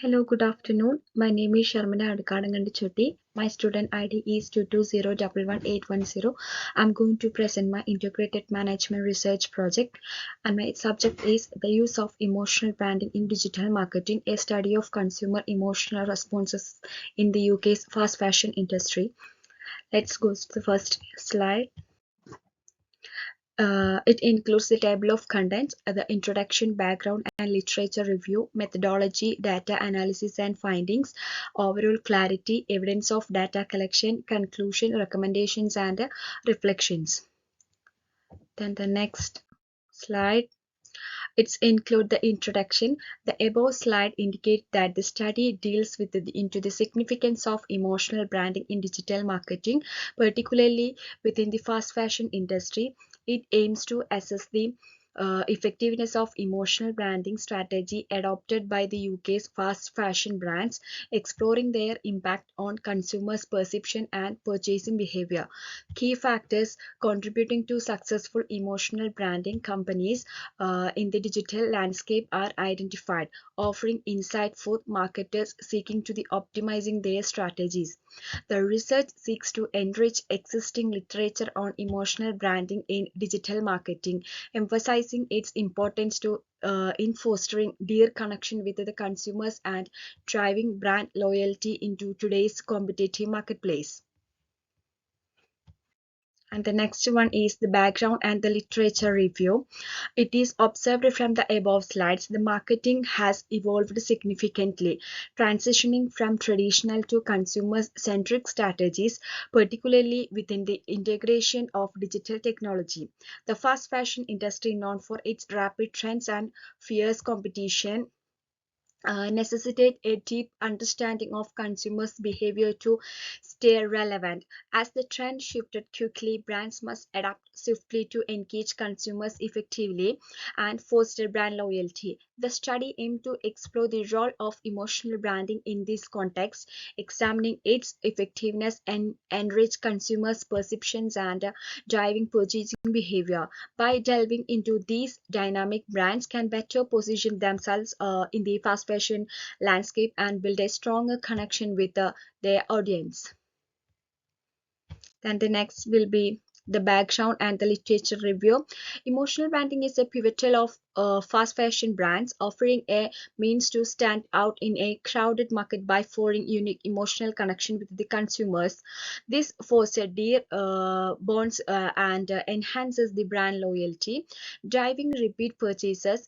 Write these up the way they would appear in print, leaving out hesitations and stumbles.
Hello, good afternoon. My name is Sharmina Adkadangandichotti. My student ID is 220111810. I'm going to present my integrated management research project, and my subject is the use of emotional branding in digital marketing, a study of consumer emotional responses in the UK's fast fashion industry. Let's go to the first slide. It includes the table of contents, the introduction, background and literature review, methodology, data analysis and findings, overall clarity, evidence of data collection, conclusion, recommendations and reflections. Then the next slide. It's include the introduction. The above slide indicate that the study deals with into the significance of emotional branding in digital marketing, particularly within the fast fashion industry. It aims to assess the effectiveness of emotional branding strategy adopted by the UK's fast fashion brands, exploring their impact on consumers' perception and purchasing behavior. Key factors contributing to successful emotional branding companies in the digital landscape are identified, offering insight for marketers seeking to the optimizing their strategies. The research seeks to enrich existing literature on emotional branding in digital marketing, emphasizing its importance to in fostering dear connection with the consumers and driving brand loyalty into today's competitive marketplace. And the next one is the background and the literature review. It is observed from the above slides, the marketing has evolved significantly, transitioning from traditional to consumer-centric strategies, particularly within the integration of digital technology. The fast fashion industry, known for its rapid trends and fierce competition, necessitate a deep understanding of consumers' behavior to stay relevant. As the trend shifted quickly, brands must adapt swiftly to engage consumers effectively and foster brand loyalty. The study aimed to explore the role of emotional branding in this context, examining its effectiveness and enrich consumers' perceptions and driving purchasing behavior. By delving into these dynamic, brands can better position themselves in the fast fashion landscape and build a stronger connection with their audience. Then the next will be the background and the literature review. Emotional branding is a pivotal of fast fashion brands, offering a means to stand out in a crowded market by forming unique emotional connection with the consumers. This fosters dear bonds and enhances the brand loyalty, driving repeat purchases.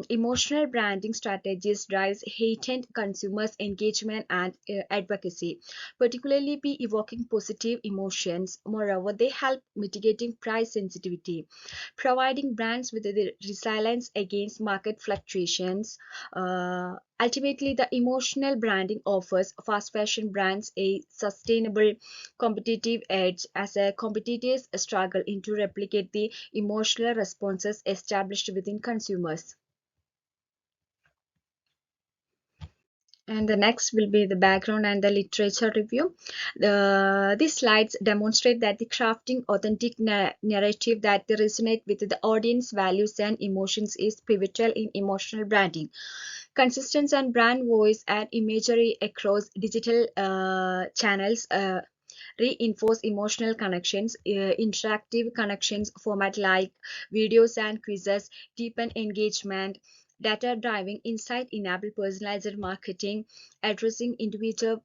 Emotional branding strategies drives heightened consumers engagement and advocacy, particularly be evoking positive emotions. Moreover, they help mitigating price sensitivity, providing brands with the resilience against market fluctuations. Ultimately, the emotional branding offers fast fashion brands a sustainable competitive edge as a competitors struggle to replicate the emotional responses established within consumers. And the next will be the background and the literature review. These slides demonstrate that the crafting authentic narrative that resonate with the audience values and emotions is pivotal in emotional branding. Consistency and brand voice and imagery across digital channels reinforce emotional connections. Interactive connections format like videos and quizzes deepen engagement. Data driving insight enable personalized marketing, addressing individual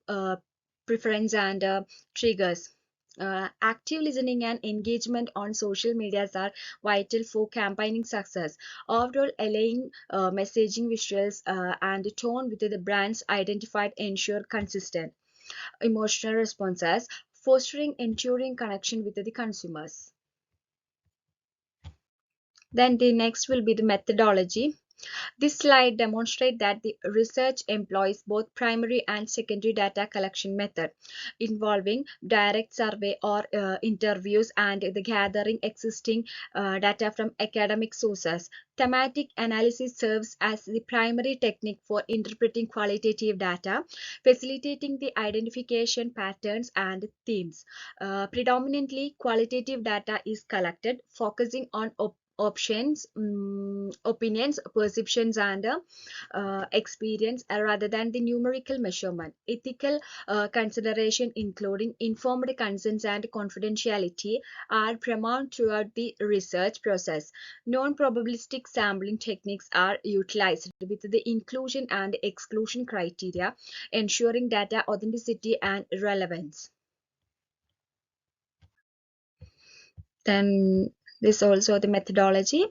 preference and triggers. Active listening and engagement on social medias are vital for campaigning success. Overall, aligning messaging visuals and tone with the brands identified ensure consistent emotional responses, fostering enduring connection with the consumers. Then the next will be the methodology. This slide demonstrates that the research employs both primary and secondary data collection method involving direct survey or interviews and the gathering existing data from academic sources. Thematic analysis serves as the primary technique for interpreting qualitative data, facilitating the identification patterns and themes. Predominantly, qualitative data is collected, focusing on opinions, perceptions, and experience rather than the numerical measurement. Ethical consideration, including informed consents and confidentiality, are paramount throughout the research process. Non-probabilistic sampling techniques are utilized with the inclusion and exclusion criteria, ensuring data authenticity and relevance. Then this also the methodology.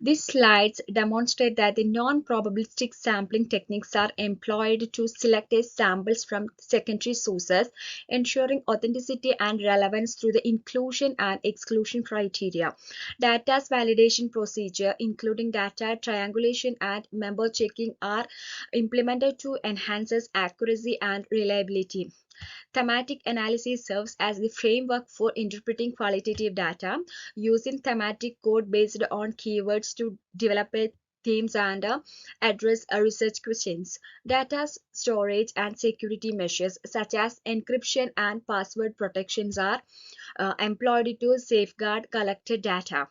These slides demonstrate that the non-probabilistic sampling techniques are employed to select a samples from secondary sources, ensuring authenticity and relevance through the inclusion and exclusion criteria. Data's validation procedure, including data triangulation and member checking, are implemented to enhance accuracy and reliability. Thematic analysis serves as the framework for interpreting qualitative data, using thematic code based on keywords to develop themes and address research questions. Data storage and security measures such as encryption and password protections are employed to safeguard collected data.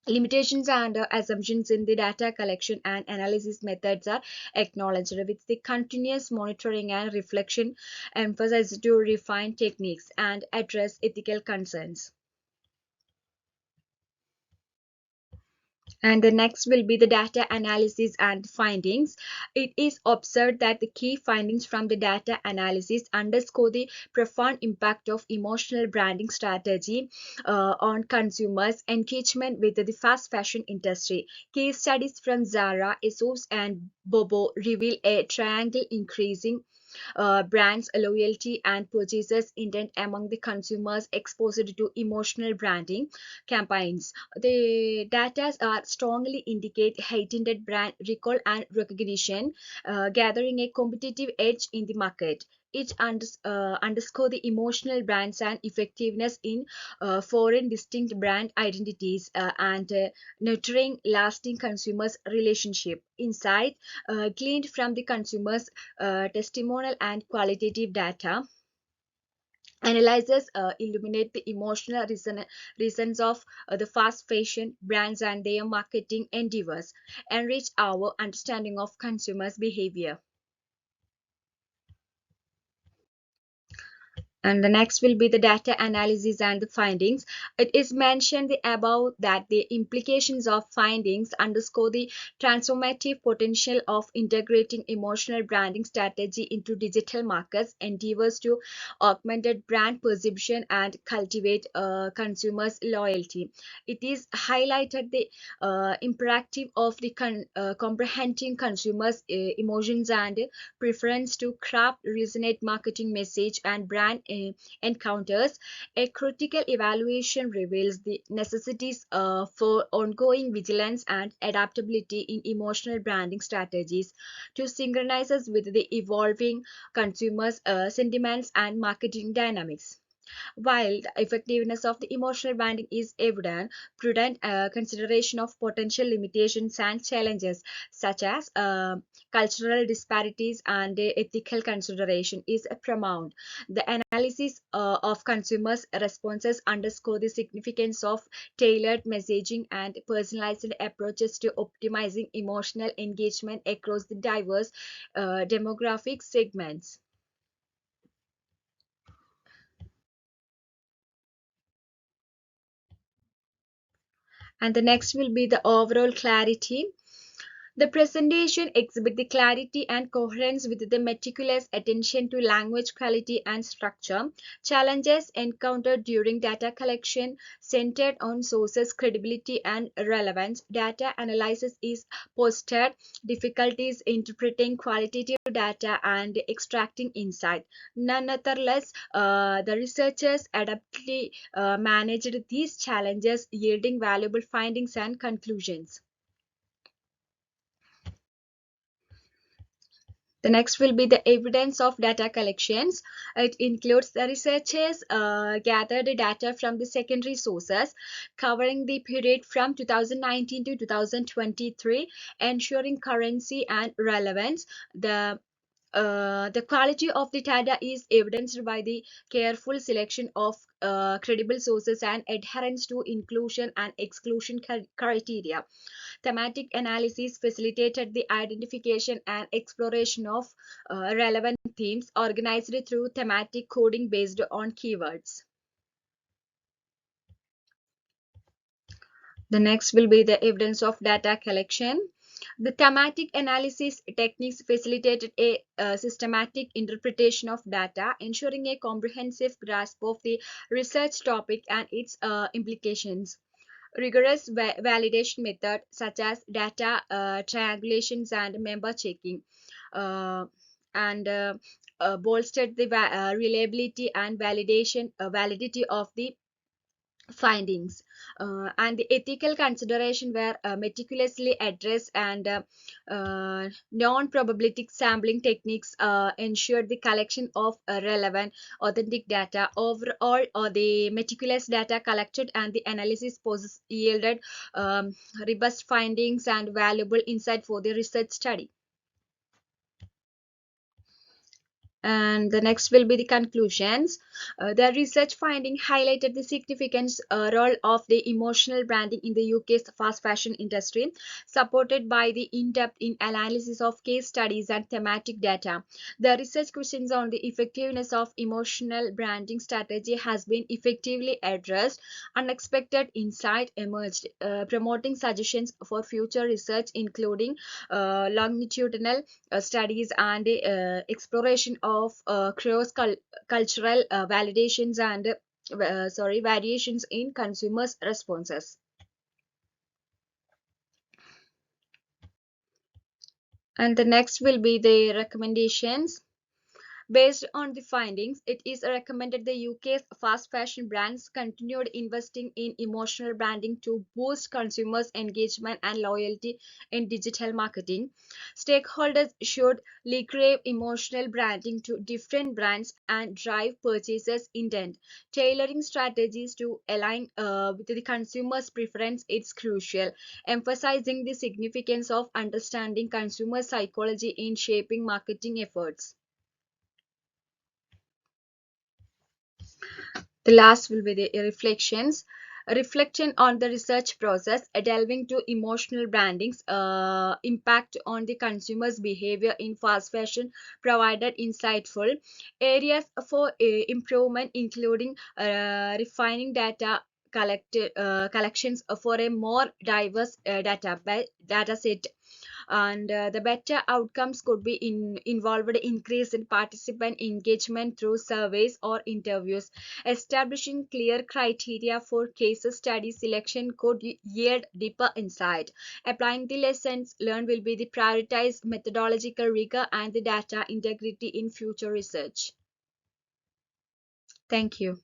Limitations and assumptions in the data collection and analysis methods are acknowledged, with the continuous monitoring and reflection emphasized to refine techniques and address ethical concerns. And the next will be the data analysis and findings. It is observed that the key findings from the data analysis underscore the profound impact of emotional branding strategy on consumers' engagement with the fast fashion industry. Case studies from Zara, ASOS, and Bobo reveal a triangle increasing brands loyalty and purchasers intent among the consumers exposed to emotional branding campaigns. The data are strongly indicate heightened brand recall and recognition, gathering a competitive edge in the market. It underscore the emotional brands and effectiveness in foreign distinct brand identities and nurturing lasting consumers relationship. Insight gleaned from the consumers testimonial and qualitative data analyzes illuminate the emotional reasons of the fast fashion brands and their marketing endeavors, enrich our understanding of consumers behavior. And the next will be the data analysis and the findings. It is mentioned above that the implications of findings underscore the transformative potential of integrating emotional branding strategy into digital markets endeavors to augment brand perception and cultivate consumers' loyalty. It is highlighted the imperative of the comprehending consumers' emotions and preference to craft resonate marketing message and brand encounters. A critical evaluation reveals the necessities for ongoing vigilance and adaptability in emotional branding strategies to synchronize us with the evolving consumers' sentiments and marketing dynamics. While the effectiveness of the emotional branding is evident, prudent consideration of potential limitations and challenges, such as cultural disparities and ethical consideration, is paramount. The analysis of consumers' responses underscore the significance of tailored messaging and personalized approaches to optimizing emotional engagement across the diverse demographic segments. And the next will be the overall clarity. The presentation exhibits the clarity and coherence with the meticulous attention to language quality and structure. Challenges encountered during data collection centered on sources, credibility, and relevance. Data analysis is posted, difficulties interpreting qualitative data and extracting insight. Nonetheless, the researchers adeptly managed these challenges, yielding valuable findings and conclusions. The next will be the evidence of data collections. It includes the researchers gathered data from the secondary sources covering the period from 2019 to 2023, ensuring currency and relevance. The The quality of the data is evidenced by the careful selection of credible sources and adherence to inclusion and exclusion criteria. Thematic analysis facilitated the identification and exploration of relevant themes organized through thematic coding based on keywords. The next will be the evidence of data collection. The thematic analysis techniques facilitated a systematic interpretation of data, ensuring a comprehensive grasp of the research topic and its implications. Rigorous validation methods such as data triangulations and member checking uh, and bolstered the reliability and validity of the findings, and the ethical consideration were meticulously addressed, and non-probabilistic sampling techniques ensured the collection of relevant authentic data. Overall, the meticulous data collected and the analysis process yielded um, robust findings and valuable insight for the research study. And the next will be the conclusions. The research finding highlighted the significant role of the emotional branding in the UK's fast fashion industry, supported by the in-depth analysis of case studies and thematic data. The research questions on the effectiveness of emotional branding strategy has been effectively addressed. Unexpected insight emerged, promoting suggestions for future research, including longitudinal studies and exploration of cross cultural validations and variations in consumers' responses. And the next will be the recommendations. Based on the findings, it is recommended the UK's fast fashion brands continued investing in emotional branding to boost consumers' engagement and loyalty in digital marketing. Stakeholders should crave emotional branding to different brands and drive purchases intent. Tailoring strategies to align with the consumer's preference is crucial, emphasizing the significance of understanding consumer psychology in shaping marketing efforts. The last will be the reflections. A reflection on the research process, delving to emotional branding's impact on the consumer's behavior in fast fashion, provided insightful areas for improvement, including refining data collections for a more diverse data set, and the better outcomes could be involved increase in participant engagement through surveys or interviews. Establishing clear criteria for case study selection could yield deeper insight. Applying the lessons learned will be the prioritized methodological rigor and the data integrity in future research. Thank you.